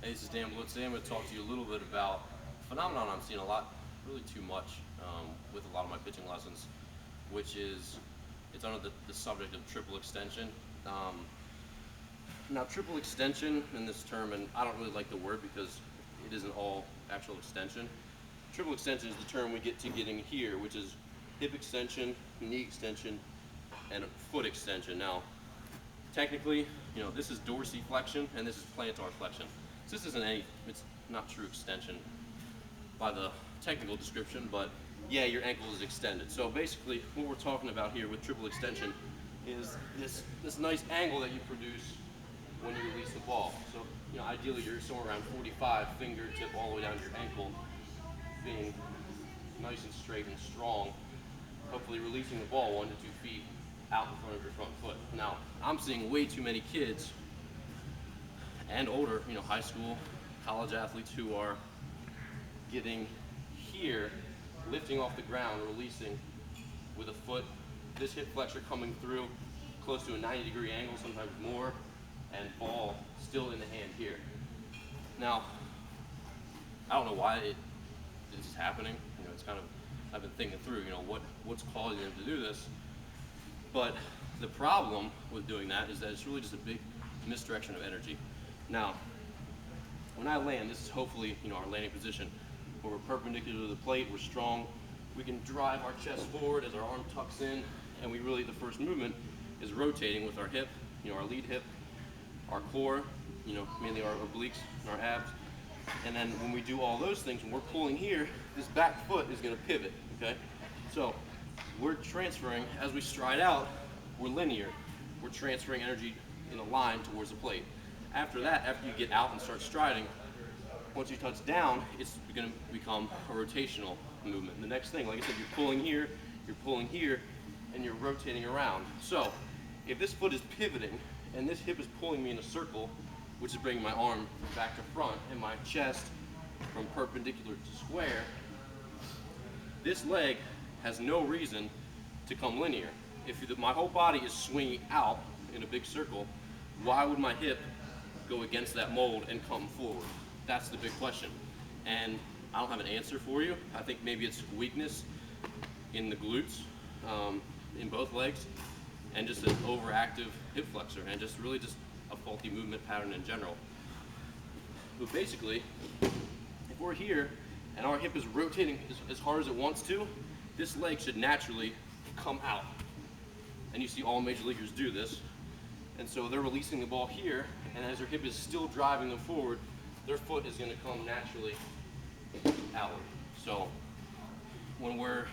Hey, this is Blewett. Today I'm going to talk to you a little bit about a phenomenon I'm seeing a lot, really too much, with a lot of my pitching lessons, which is it's under the subject of triple extension. Um, Now, triple extension in this term, and I don't really like the word because it isn't all actual extension. Triple extension is the term we get to getting here, which is hip extension, knee extension, and foot extension. Now, technically, this is dorsiflexion and this is plantar flexion. So this isn't it's not true extension by the technical description, but yeah, your ankle is extended. So basically, what we're talking about here with triple extension is this nice angle that you produce when you release the ball. So, ideally you're somewhere around 45, fingertip all the way down to your ankle, being nice and straight and strong, hopefully releasing the ball 1 to 2 feet out in front of your front foot. Now, I'm seeing way too many kids and older, high school, college athletes who are getting here, lifting off the ground, releasing with a foot, this hip flexor coming through close to a 90-degree angle, sometimes more, and ball still in the hand here. Now, I don't know why this is happening. It's kind of, I've been thinking through, what's causing them to do this. But the problem with doing that is that it's really just a big misdirection of energy. Now, when I land, this is hopefully, our landing position where we're perpendicular to the plate, we're strong, we can drive our chest forward as our arm tucks in, and the first movement is rotating with our hip, our lead hip, our core, mainly our obliques and our abs. And then when we do all those things, when we're pulling here, this back foot is going to pivot, okay? So we're transferring, as we stride out, we're linear. We're transferring energy in a line towards the plate. After that, after you get out and start striding, once you touch down, it's going to become a rotational movement. And the next thing, like I said, you're pulling here, and you're rotating around. So if this foot is pivoting, and this hip is pulling me in a circle, which is bringing my arm back to front and my chest from perpendicular to square, this leg has no reason to come linear. If my whole body is swinging out in a big circle, why would my hip go against that mold and come forward? That's the big question. And I don't have an answer for you. I think maybe it's weakness in the glutes, in both legs, and just an overactive hip flexor, and just a faulty movement pattern in general. But basically, if we're here and our hip is rotating as hard as it wants to, this leg should naturally come out. And you see all major leaguers do this. And so they're releasing the ball here, and as their hip is still driving them forward, their foot is going to come naturally outward. So when we're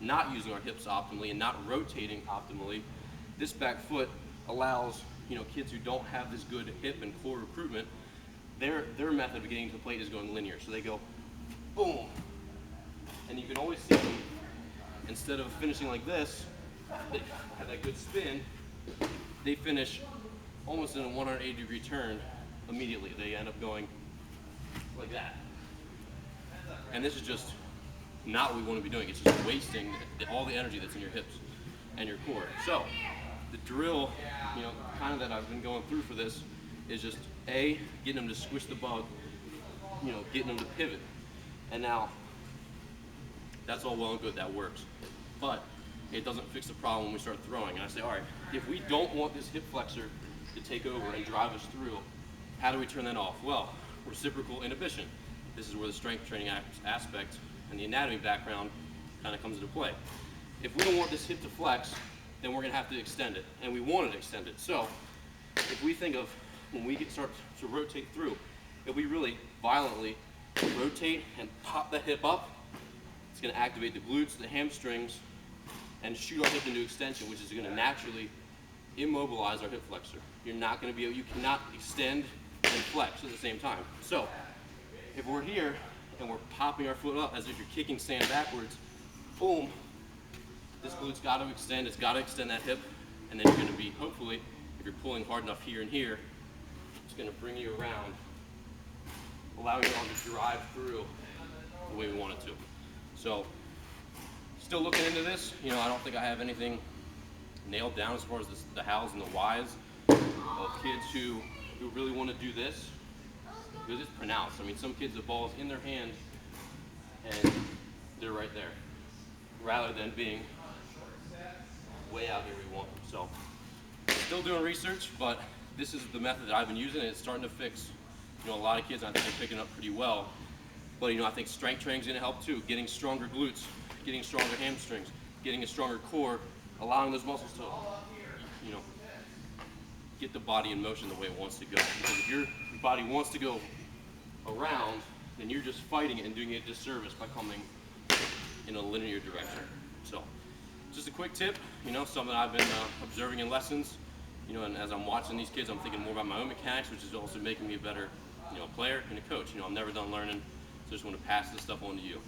not using our hips optimally and not rotating optimally, this back foot allows kids who don't have this good hip and core recruitment, their method of getting to the plate is going linear. So they go boom, and you can always see them, instead of finishing like this, they have that good spin, they finish almost in a 180-degree turn immediately. They end up going like that. And this is just not what we want to be doing. It's just wasting all the energy that's in your hips and your core. So the drill, kind of that I've been going through for this is just getting them to squish the bug, getting them to pivot. And now that's all well and good, that works. But it doesn't fix the problem when we start throwing. And I say, all right, if we don't want this hip flexor to take over and drive us through, how do we turn that off? Well, reciprocal inhibition. This is where the strength training aspect and the anatomy background kind of comes into play. If we don't want this hip to flex, then we're going to have to extend it, and we want it extended. So if we think of when we start to rotate through, if we really violently rotate and pop the hip up, it's going to activate the glutes, the hamstrings, and shoot our hip into extension, which is going to naturally immobilize our hip flexor. You cannot extend and flex at the same time. So if we're here and we're popping our foot up as if you're kicking sand backwards, boom, this glute's got to extend, it's got to extend that hip, and then you're going to be, hopefully, if you're pulling hard enough here and here, it's going to bring you around, allowing your arm to drive through the way we want it to. So, still looking into this. I don't think I have anything nailed down as far as the hows and the whys of kids who really want to do this. because it's pronounced. I mean, some kids, the ball's in their hand and they're right there, rather than being way out here we want them. So, still doing research, but this is the method that I've been using, and it's starting to fix, a lot of kids. I think they're picking up pretty well. But I think strength training's gonna help too. Getting stronger glutes, getting stronger hamstrings, getting a stronger core, allowing those muscles to, get the body in motion the way it wants to go. Because if your body wants to go around, then you're just fighting it and doing it a disservice by coming in a linear direction. So, just a quick tip, something I've been observing in lessons, and as I'm watching these kids, I'm thinking more about my own mechanics, which is also making me a better, player and a coach. I'm never done learning, so just want to pass this stuff on to you.